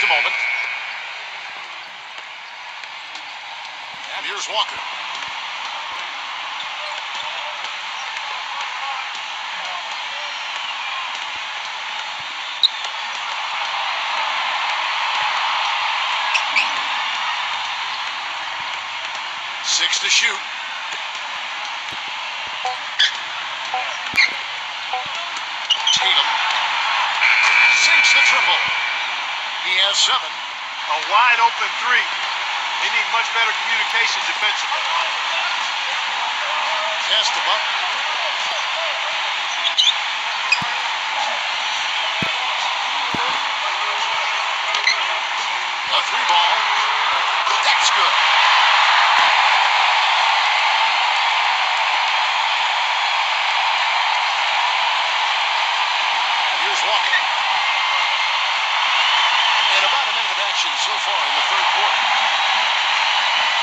just a moment. And here's Walker. Six to shoot. Tatum sinks the triple. He has 7. A wide open three. They need much better communication defensively. Pass to Butler. A 3-ball. That's good. Here's Walker. And about a minute of action so far in the third quarter.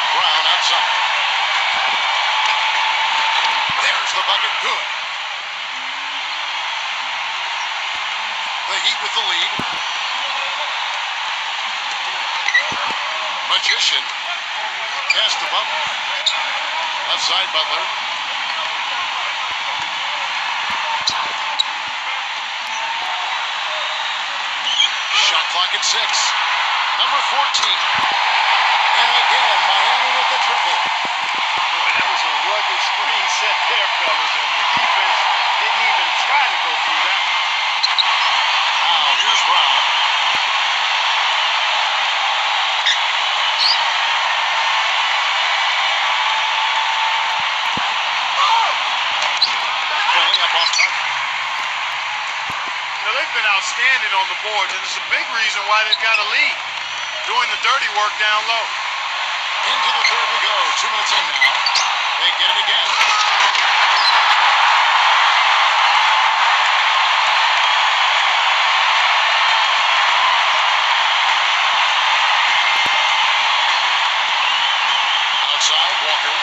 Brown outside. There's the bucket. Good. The Heat with the lead. Magician. Pass to Butler. Left side Butler. Shot clock at 6. Number 14. And again, Miami with the triple. Boy, that was a rugged screen set there, fellas, and the defense didn't even try to go through that. Now, here's Brown. Fully up off target. They've been outstanding on the boards, and it's a big reason why they've got a lead. Doing the dirty work down low. Into the third we go. 2 minutes in now. They get it again. Outside, Walker.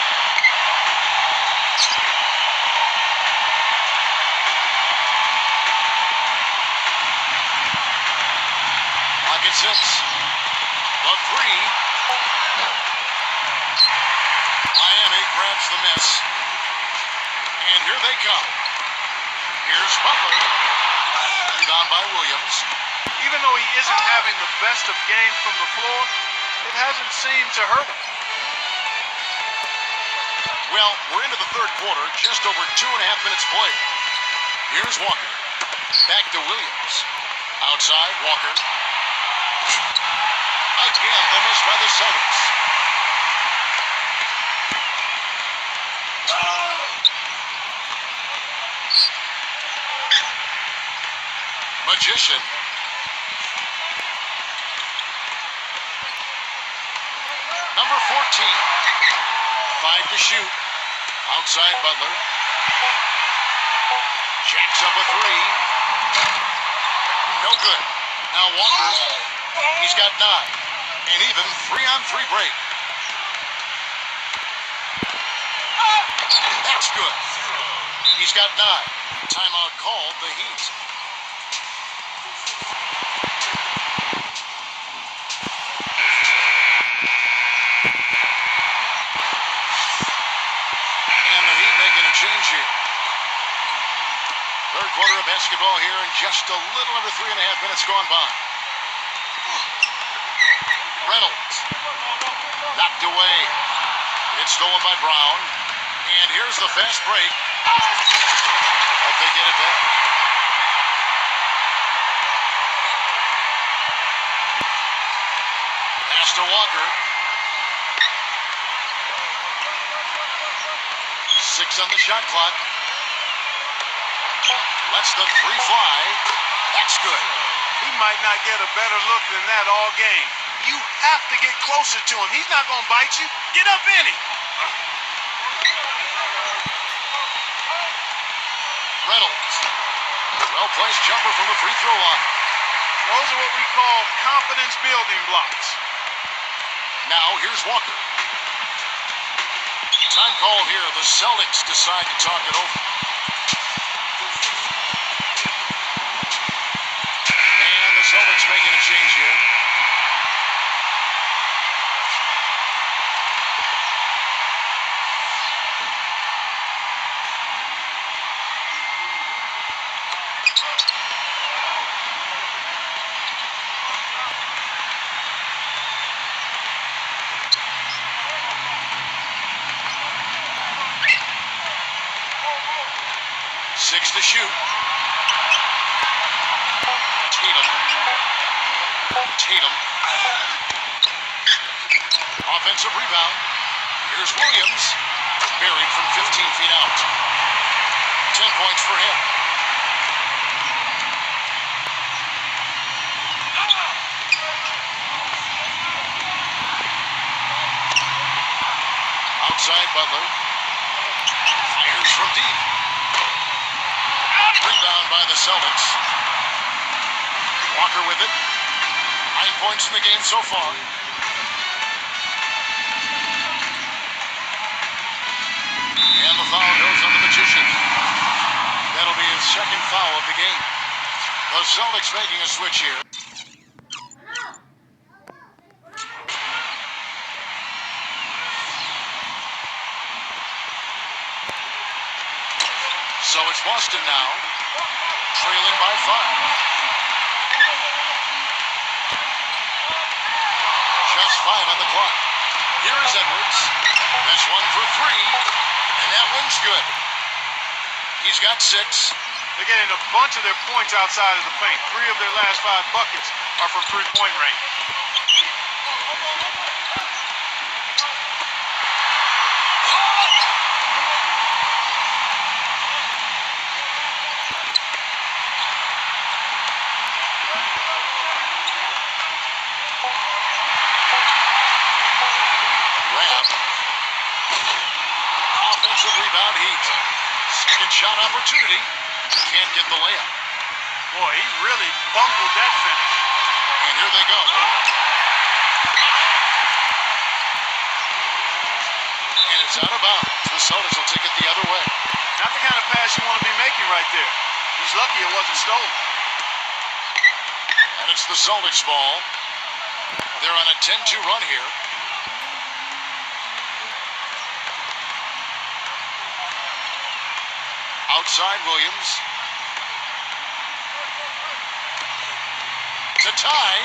Pocket 6. The 3. Miami grabs the miss. And here they come. Here's Butler. Down by Williams. Even though he isn't having the best of games from the floor, it hasn't seemed to hurt him. Well, we're into the third quarter, just over 2.5 minutes played. Here's Walker. Back to Williams. Outside, Walker. Again, the miss by the Celtics. Magician. Number 14. 5 to shoot. Outside Butler. Jacks up a 3. No good. Now Walker. He's got 9. And even 3-on-3 break. That's good. He's got 9. Timeout called the Heat. And the Heat making a change here. Third quarter of basketball here, and just a little under 3.5 minutes gone by. Reynolds. Knocked away. It's stolen by Brown. And here's the fast break. But they get it back. Pass to Walker. 6 on the shot clock. Lets the 3 fly. That's good. He might not get a better look than that all game. You have to get closer to him. He's not going to bite you. Get up in him. Reynolds. Well-placed jumper from the free throw line. Those are what we call confidence building blocks. Now here's Walker. Time call here. The Celtics decide to talk it over. And the Celtics making a change here. Six to shoot. Tatum. Offensive rebound. Here's Williams. Buried from 15 feet out. 10 points for him. Outside Butler. Fires from deep. Rebound by the Celtics. Walker with it. 9 points in the game so far. And the foul goes on the Magician. That'll be his second foul of the game. The Celtics making a switch here. So it's Boston now, trailing by 5. Just 5 on the clock. Here is Edwards. This one for 3, and that one's good. He's got 6. They're getting a bunch of their points outside of the paint. 3 of their last 5 buckets are from three-point range. Offensive rebound Heat. Second shot opportunity. Can't get the layup. Boy, he really bungled that finish. And here they go. And it's out of bounds. The Celtics will take it the other way. Not the kind of pass you want to be making right there. He's lucky it wasn't stolen. And it's the Celtics ball. They're on a 10-2 run here. Outside Williams. To tie.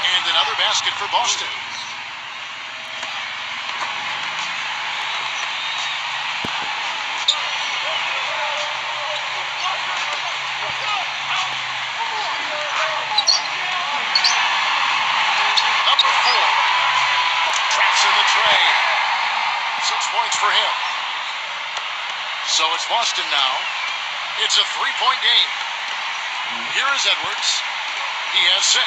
And another basket for Boston. Number 4. Traps in the tray. 6 points for him. So it's Boston now. It's a 3-point game. Here is Edwards. He has 6.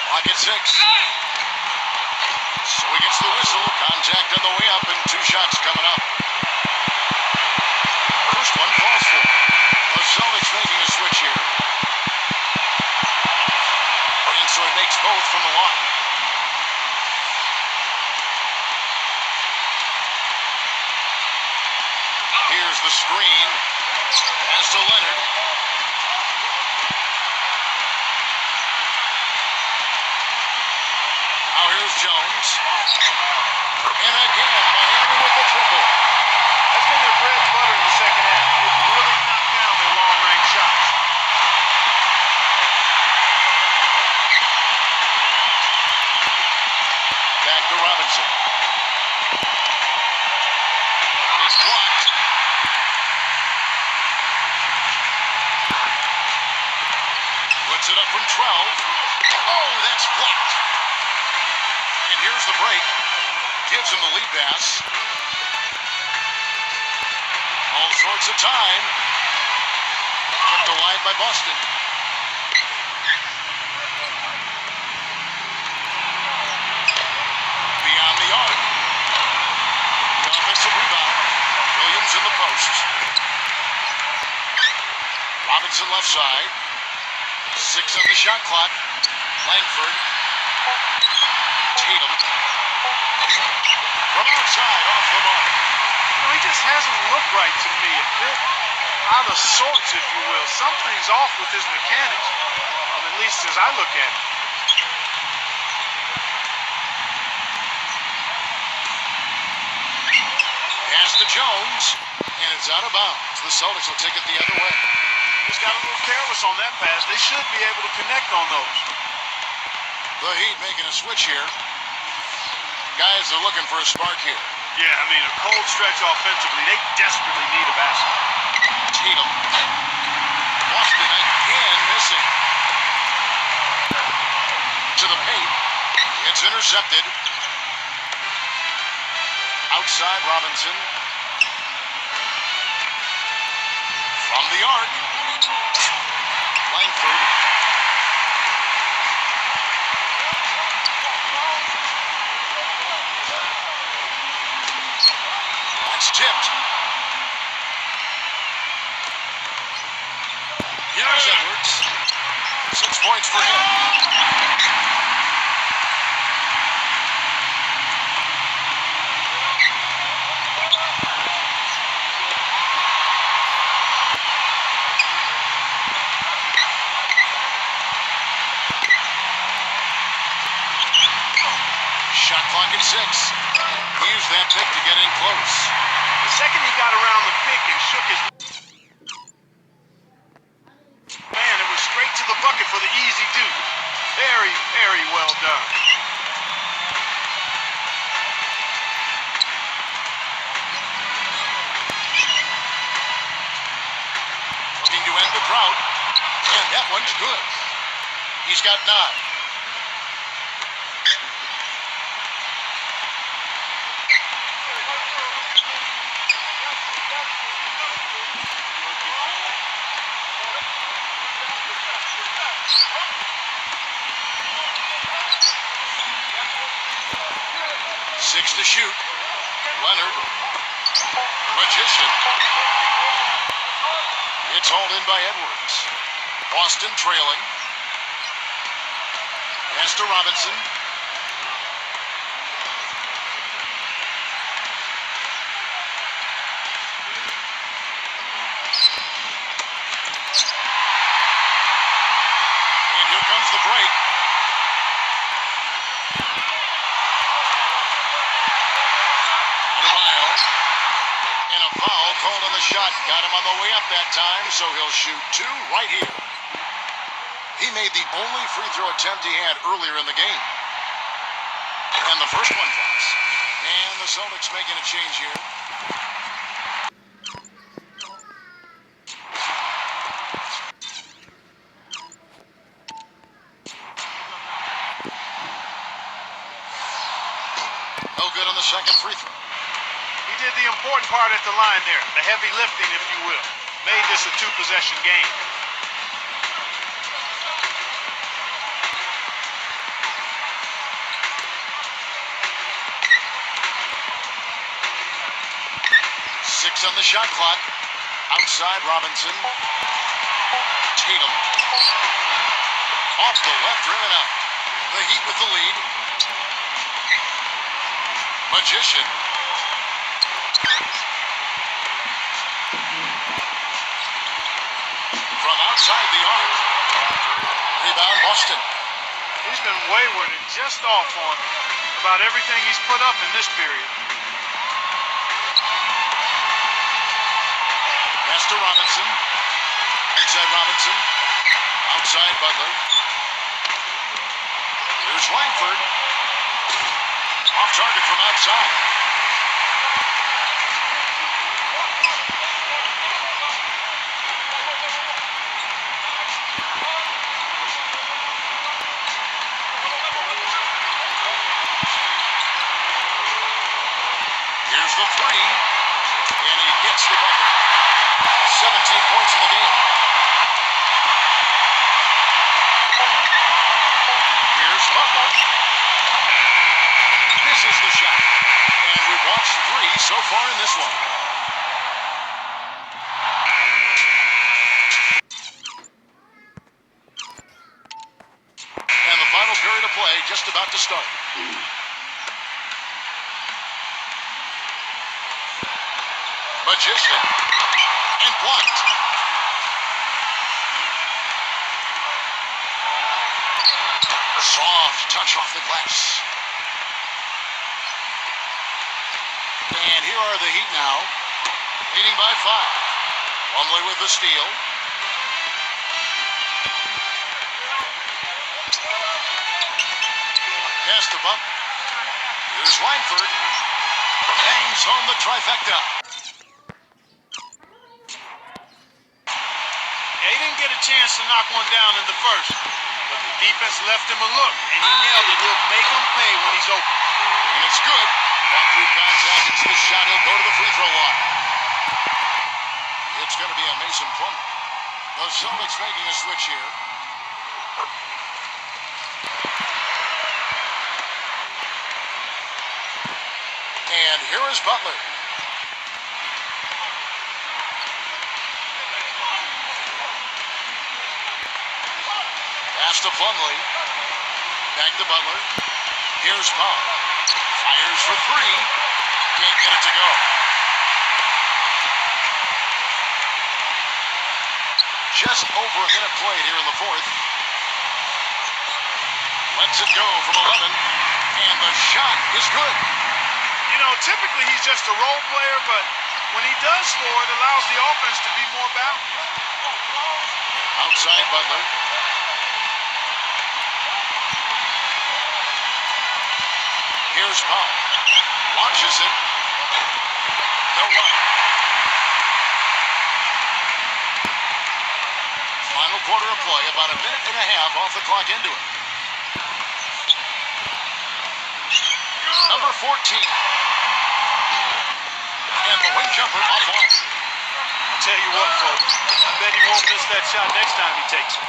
Clock at 6. So he gets the whistle. Contact on the way up and 2 shots coming up. First one falls for. The Celtics making a switch here. So he makes both from the line. Here's the screen. Pass to Leonard. Now here's Jones. And again, Miami with the triple. That's been their bread and butter in the second half. They've really knocked down their long-range shots. Back to Robinson. It's blocked. Puts it up from 12. Oh, that's blocked. And here's the break. Gives him the lead pass. All sorts of time. Kept alive by Boston. Beyond the arc. The offensive rebound. Williams in the post. Robinson left side. 6 on the shot clock. Langford. Tatum. From outside, off the mark. He just hasn't looked right to me. A bit out of sorts, if you will. Something's off with his mechanics, at least as I look at it. Pass to Jones, and it's out of bounds. The Celtics will take it the other way. Just got a little careless on that pass. They should be able to connect on those. The Heat making a switch here. Guys are looking for a spark here. Yeah, I mean, a cold stretch offensively. They desperately need a basket. Tatum. Boston again missing. To the paint. It's intercepted. Outside Robinson. From the arc. Langford. That's tipped. Here's Edwards. 6 points for him. Shot clock at 6. He used that pick to get in close. The second he got around the pick and shook his man, it was straight to the bucket for the easy deuce. Very, very well done. Looking to end the drought. And that one's good. He's got 9. 6 to shoot. Leonard. Magician. It's hauled in by Edwards. Boston trailing. Pass to Robinson. And here comes the break. Foul called on the shot. Got him on the way up that time, so he'll shoot 2 right here. He made the only free throw attempt he had earlier in the game. And the first one drops. And the Celtics making a change here. No good on the second free throw. He did the important part at the line there, the heavy lifting, if you will. Made this a 2-possession game. Six on the shot clock. Outside Robinson. Tatum. Off the left rim and out. The Heat with the lead. Magician. From outside the arc. Rebound Boston. He's been wayward and just off on about everything he's put up in this period. Pass to Robinson. Inside Robinson. Outside Butler. Here's Langford. Off target from outside. Here's the 3. And he gets the bucket. 17 points in the game. Here's Butler. Misses the shot. And we've watched 3 so far in this one. And the final period of play just about to start. Magician. And blocked. Soft touch off the glass. And And here are the Heat now, leading by 5. Plumlee with the steal. Pass to Buck. Here's Langford. Bangs home the trifecta. He didn't get a chance to knock one down in the first, but the defense left him a look, and he nailed it. He'll make him pay when he's open. And it's good. Walk through contact. It's the shot. He'll go to the free throw line. It's going to be a Mason Plumlee. The Celtics making a switch here. And here is Butler. Pass to Plumlee. Back to Butler. Here's Powell. Fires for 3. Can't get it to go. Just over a minute played here in the fourth. Lets it go from 11. And the shot is good. You know, typically he's just a role player, but when he does score, it allows the offense to be more balanced. Outside Butler. Here's Powell. Launches it. No run. Final quarter of play, about a minute and a half off the clock into it. Number 14. And the wing jumper off one. I'll tell you what, folks. I bet he won't miss that shot next time he takes it.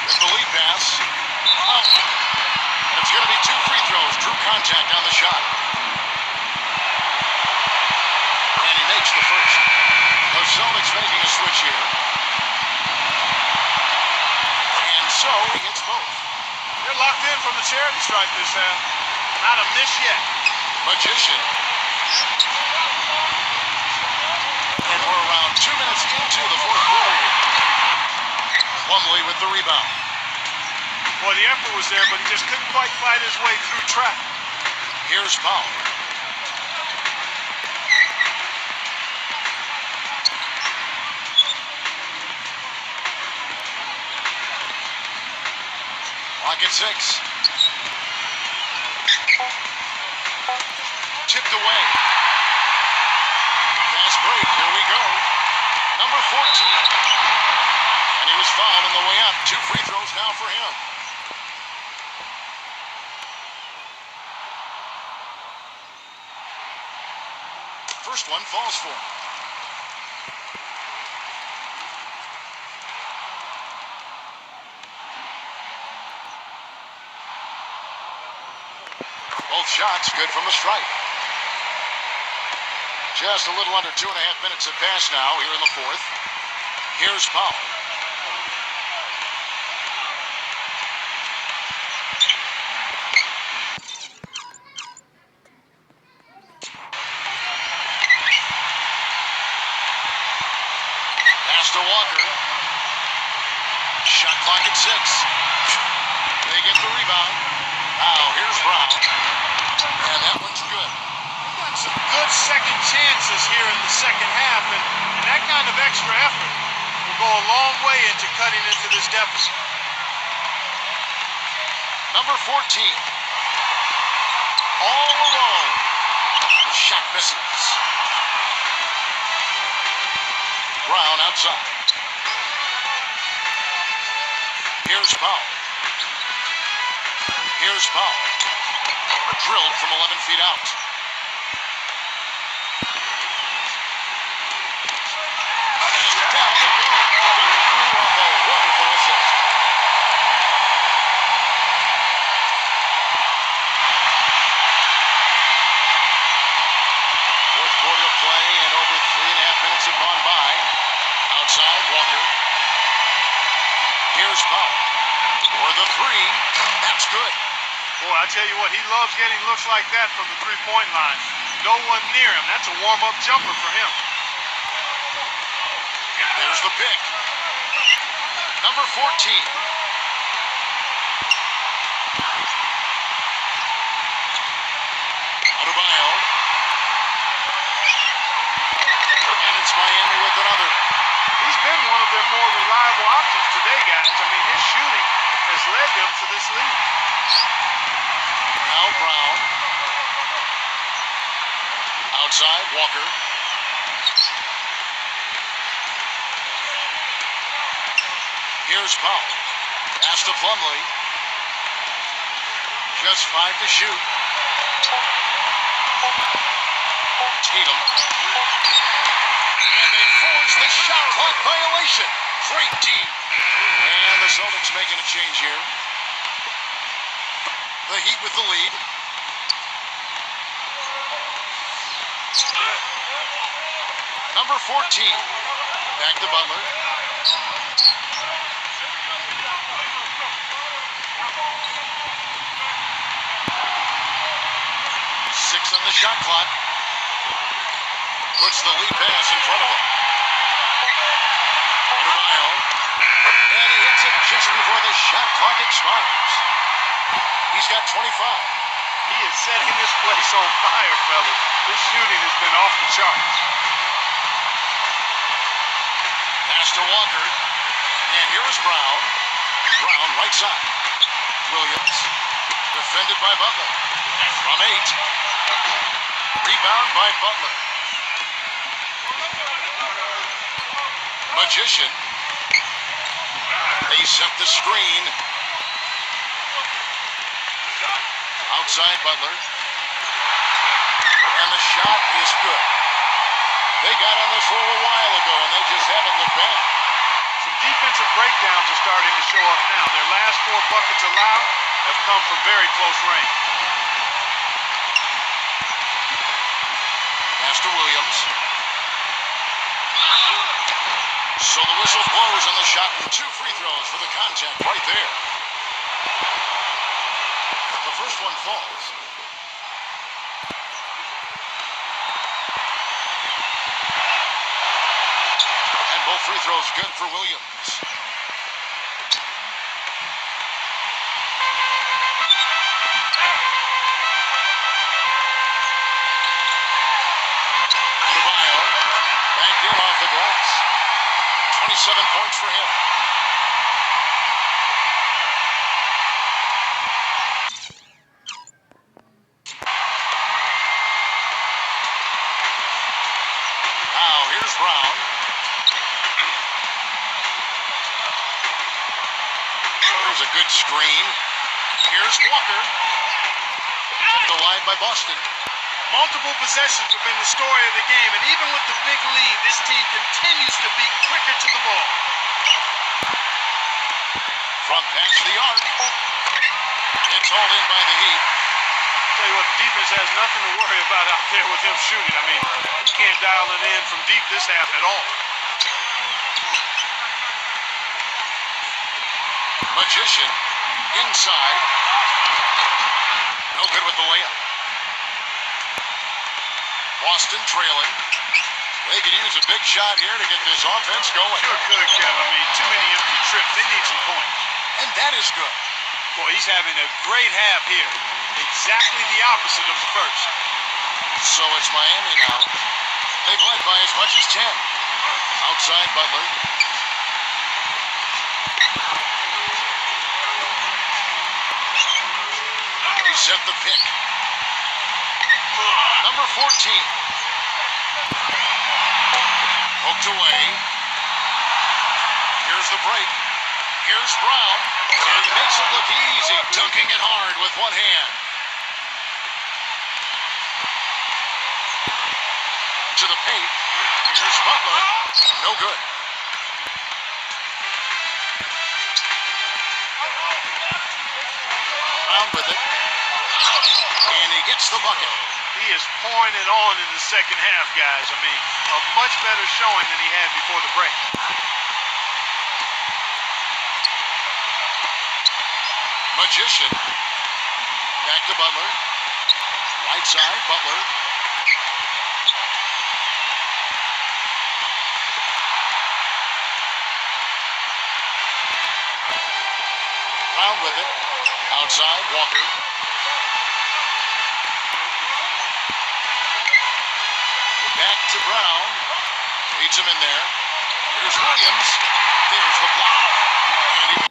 With the lead pass. Oh. And it's going to be 2 free throws. Drew contact on the shot. And he makes the first. The Celtics making a switch here. And so he hits both. They're locked in from the charity stripe this half. Not a miss yet. Magician. And we're around 2 minutes into the fourth quarter here. Plumlee with the rebound. Well, the effort was there, but he just couldn't quite fight his way through traffic. Here's Powell. Clock at 6. Tipped away. Fast break. Here we go. Number 14. And he was fouled on the way up. 2 free throws now for him. First one falls for him. Both shots good from the stripe. Just a little under 2.5 minutes have passed now here in the fourth. Here's Powell. Pass to Walker. Shot clock at 6. They get the rebound. Now here's Brown. And that one's good. Got some good second chances here in the second half, and that kind of extra effort will go a long way into cutting into this deficit. Number 14. All alone. The shot misses. Brown outside. Here's Powell. Here's Powell. Drilled from 11 feet out. And down they go. Through off a wonderful assist. Fourth quarter of play, and over 3.5 minutes have gone by. Outside, Walker. Here's Powell. For the 3. That's good. Boy, I tell you what, he loves getting looks like that from the three-point line. No one near him. That's a warm-up jumper for him. There's the pick. Number 14. with another. He's been one of their more reliable options today, guys. I mean, his shooting has led them to this lead. Now Brown. Outside, Walker. Here's Powell. Pass to Plumlee. Just 5 to shoot. Tatum. And they force the shot clock violation. Great D. And the Celtics making a change here. The Heat with the lead. Number 14. Back to Butler. Six on the shot clock. Puts the lead pass in front of him. Adebayo. And he hits it just before the shot clock expires. He's got 25. He is setting this place on fire, fellas. This shooting has been off the charts. Pass to Walker. And here is Brown. Brown right side. Williams. Defended by Butler. From 8. Rebound by Butler. Magician. They set the screen. Outside Butler. And the shot is good. They got on this roll a while ago, and they just haven't looked back. Some defensive breakdowns are starting to show up now. Their last 4 buckets allowed have come from very close range. Pass to Williams. So the whistle blows on the shot, and 2 free throws for the contact right there. The first one falls. And both free throws good for Williams. Adebayo banked in off the glass. 27 points for him. Now here's Brown. There's a good screen. Here's Walker. Kept alive by Boston. Multiple possessions have been the story of the game, and even with the big lead, this team continues to be quicker to the ball. From past the arc. It's hauled in by the Heat. Tell you what, the defense has nothing to worry about out there with him shooting. I mean, you can't dial it in from deep this half at all. Magician inside. No good with the layup. Boston trailing. They could use a big shot here to get this offense going. Sure could, Kev. I mean, too many empty trips. They need some points. And that is good. Boy, he's having a great half here. Exactly the opposite of the first. So it's Miami now. They've led by as much as 10. Outside Butler. They set the pick. Number 14. Poked away. Here's the break. Here's Brown. And he makes it look easy, dunking it hard with one hand. To the paint. Here's Butler. No good. Brown with it. And he gets the bucket. He is pouring it on in the second half, guys. I mean, a much better showing than he had before the break. Magician. Back to Butler. Right side, Butler. Brown with it. Outside, Walker. Back to Brown. Leads him in there. Here's Williams. There's the block. And he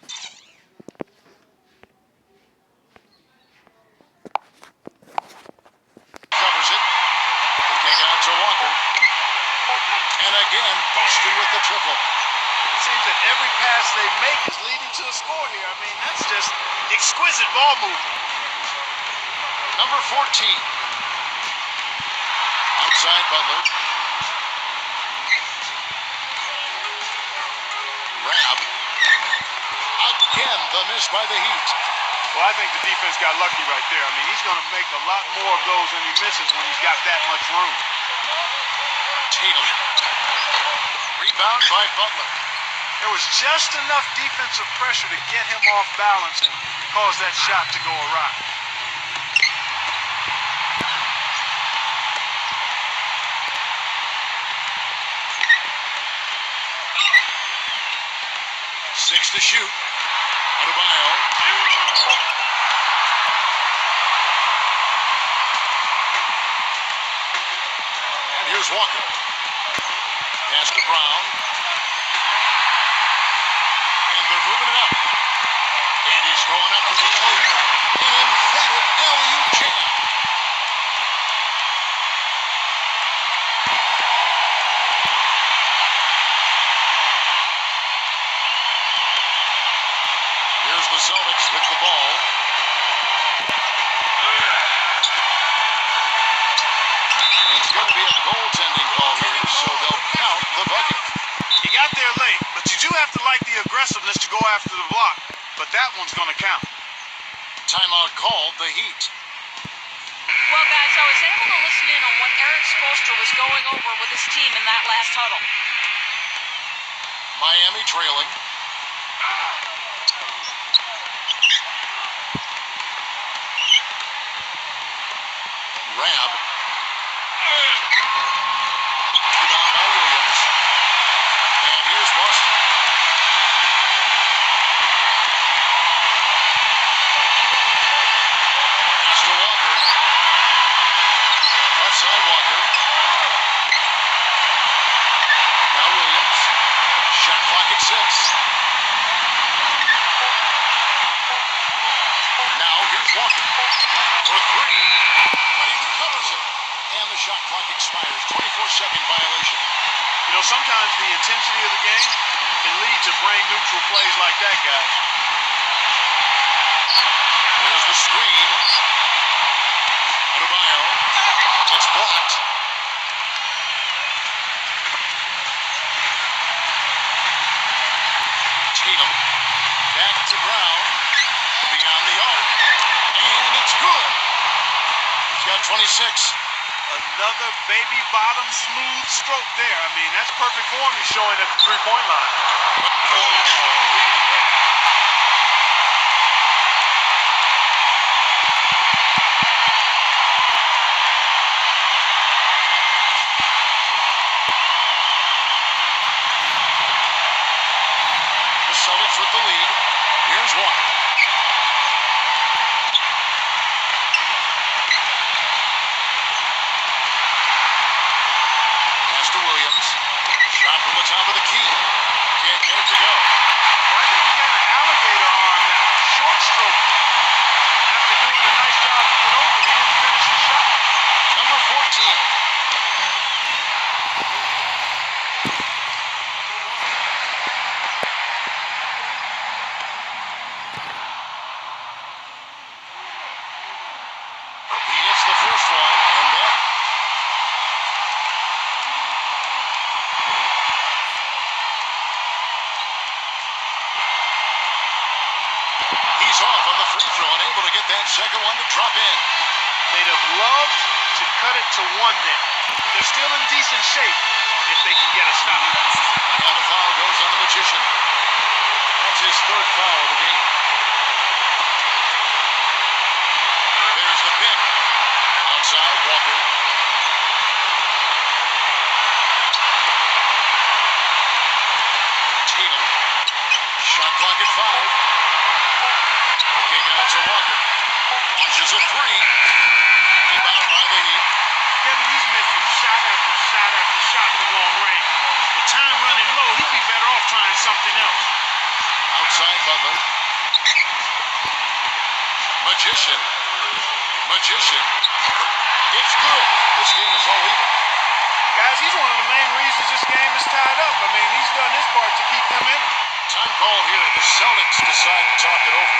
covers it. The kick out to Walker. And again, Boston with the triple. It seems that every pass they make is leading to a score here. I mean, that's just exquisite ball movement. Number 14. Outside Butler. Rab. Again, the miss by the Heat. Well, I think the defense got lucky right there. I mean, he's going to make a lot more of those than he misses when he's got that much room. Tatum. Rebound by Butler. There was just enough defensive pressure to get him off balance and cause that shot to go awry. Six to shoot. Adebayo. And here's Walker. Pass to Brown. And they're moving it up. And he's going up for the alley-oop. An emphatic alley-oop jam. Here's the Celtics with the ball. And it's going to be a goaltending call here, so they'll count the bucket. He got there late, but you do have to like the aggressiveness to go after the block. But that one's going to count. Timeout called the Heat. Well, guys, I was able to listen in on what Eric Spoelstra was going over with his team in that last huddle. Miami trailing. Rab. Rebound by Williams. And here's Boston. Pass to Walker. Left side Walker. Now Williams. Shot clock at 6. Now here's Walker. For 3. But he recovers it. And the shot clock expires. 24-second violation. You know, sometimes the intensity of the game can lead to brain-neutral plays like that, guys. There's the screen. Adebayo. It's blocked. Tatum. Back to Brown. Beyond the arc. And it's good. He's got 26. Another baby bottom smooth stroke there. I mean, that's perfect form he's showing at the three-point line. The Celtics with the lead. Here's Walker. Pass to Williams. Shot from the top of the key. Can't get it to go. Well, I think he kind of alligator arm that short stroke. After doing a nice job to get over, he didn't finish the shot. Number 14. He hits the first one, and that he's off on the free throw, unable to get that second one to drop in. They'd have loved to cut it to one there. They're still in decent shape if they can get a stop. And the foul goes on the Magician. That's his third foul of the game. There's the pick. Outside, Walker. Tatum. Shot clock at 5. Kick out to Walker. Launches a 3. Rebound by the Heat. Kevin, he's missing shot after shot after shot from long range. time running low. He'd be better off trying something else. Outside Butler. Magician. It's good. This game is all even. Guys, he's one of the main reasons this game is tied up. I mean, he's done his part to keep them in it. Time called here. The Celtics decide to talk it over.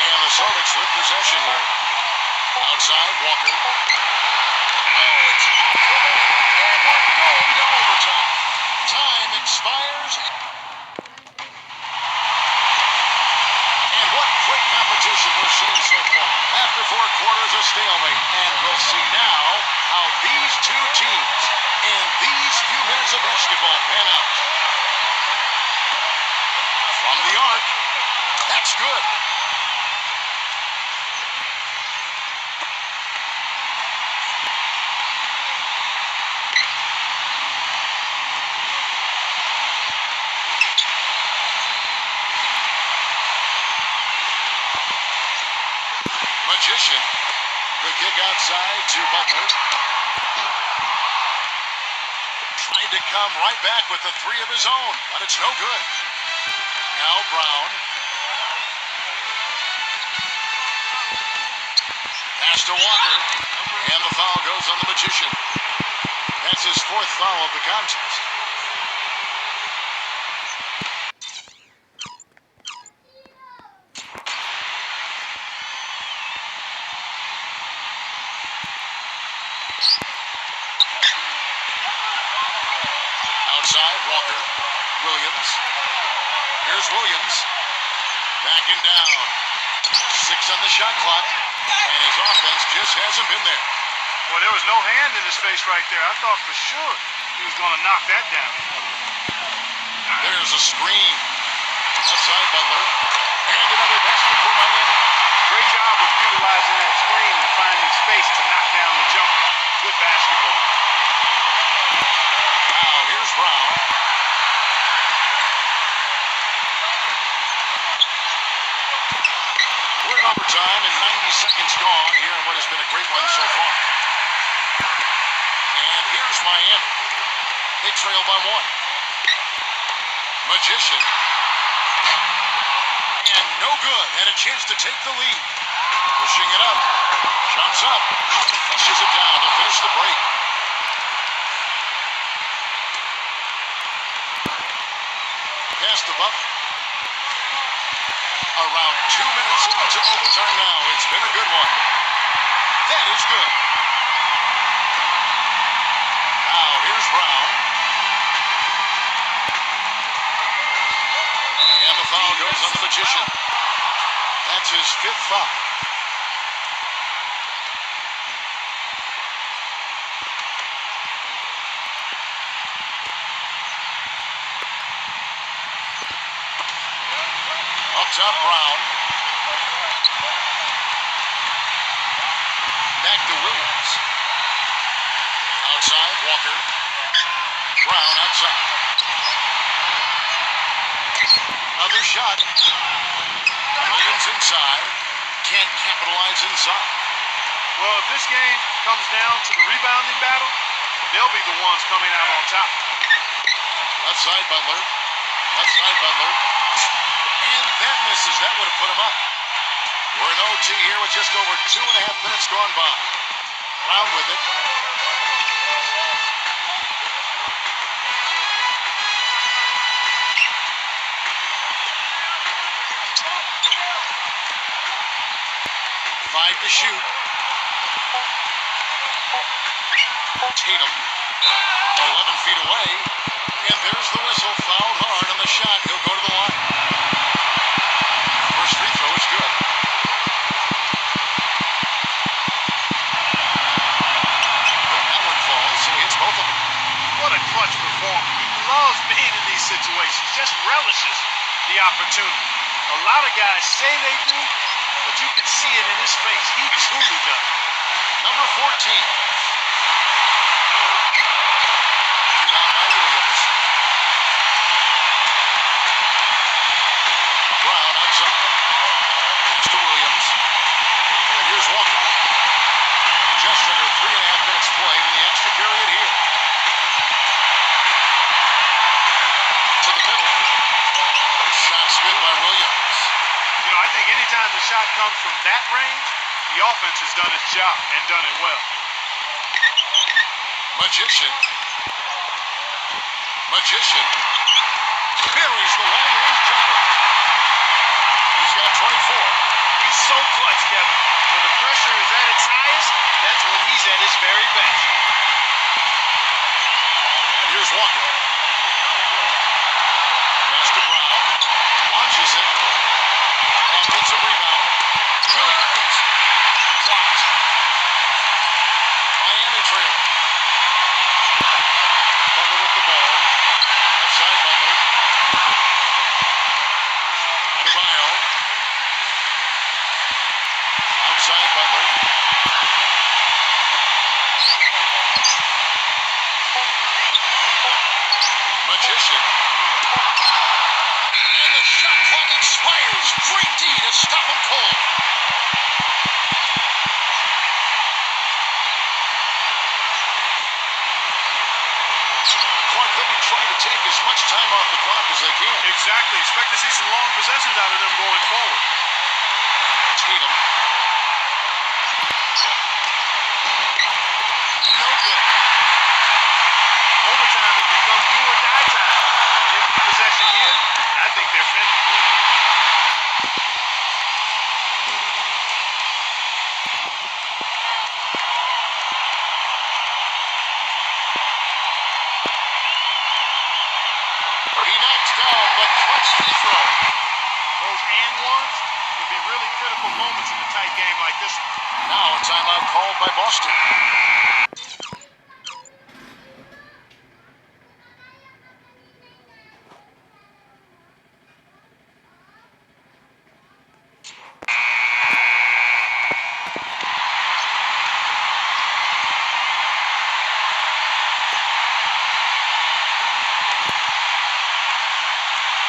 And the Celtics with possession here. Outside, Walker. Oh, it's trouble. And we're going to overtime. Time expires. And what quick competition we're seeing so far. After 4 quarters, a stalemate. And we'll see now how these two teams in these few minutes of basketball pan out. From the arc. That's good. Magician. The kick outside to Butler. Trying to come right back with the 3 of his own, but it's no good. Now Brown. Pass to Walker. And the foul goes on the Magician. That's his 4th foul of the contest. Outside, Walker. Williams. Here's Williams. Backing down. 6 on the shot clock. And his offense just hasn't been there. Well, there was no hand in his face right there. I thought for sure he was going to knock that down. There's a screen. Outside Butler. And another basket for Miami. Great job of utilizing that screen and finding space to knock down the jumper. Good basketball. Now here's Brown. We're in overtime and 90 seconds gone here in what has been a great one so far. And here's Miami. They trail by 1. Magician. And no good. Had a chance to take the lead. Pushing it up. Jumps up. Flushes it down to finish the break. Pass to Butler. Around 2 minutes into overtime now. It's been a good one. That is good. Now here's Brown. And the foul goes on the Magician. That's his 5th foul. Up top, Brown. Back to Williams. Outside, Walker. Brown outside. Another shot. Williams inside. Can't capitalize inside. Well, if this game comes down to the rebounding battle, they'll be the ones coming out on top. Outside Butler. Outside Butler. And that misses. That would have put him up. We're in OT here with just over 2.5 minutes gone by. Brown with it. To shoot. Tatum, 11 feet away, and there's the whistle. Fouled hard on the shot. He'll go to the line. First free throw is good. That one falls, so he hits both of them. What a clutch performance. He loves being in these situations. Just relishes the opportunity. A lot of guys say they do, but you can see it in his face. He truly does. Number 14. Rebound by Williams. Brown outside. Next to Williams. And here's Walker. anytime the shot comes from that range, the offense has done its job and done it well. Magician buries the long-range jumper. He's got 24. He's so clutch, Kevin. When the pressure is at its highest, that's when he's at his very best. And here's Walker. Pass to Brown. Launches it. Offensive rebound. Williams. Blocked. Miami trailing. Butler with the ball. Left side Butler. Adebayo. Outside Butler. Magician. And the shot clock expires. Great D to stop him cold. Clark, they'll be trying to take as much time off the clock as they can. Exactly. Expect to see some long possessions out of them going forward. Tatum. No good. Overtime has become do or die time. Empty possession here, I think they're finished. He knocks down the clutch free throw. Those and ones can be really critical moments in a tight game like this one. Now a timeout called by Boston.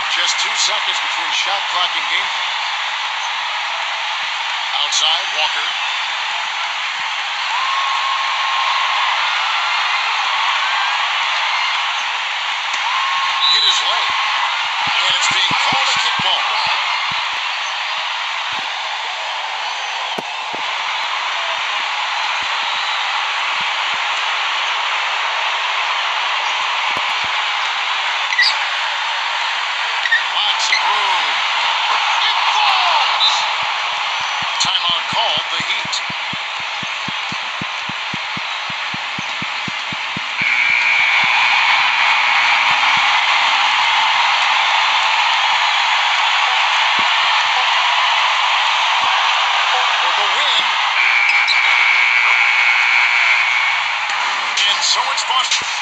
Just 2 seconds between shot clock and game. Outside, Walker. Hit his leg. And it's being called a kickball. Lots of room. It falls! Timeout called the Heat. For the win. And so it's Boston.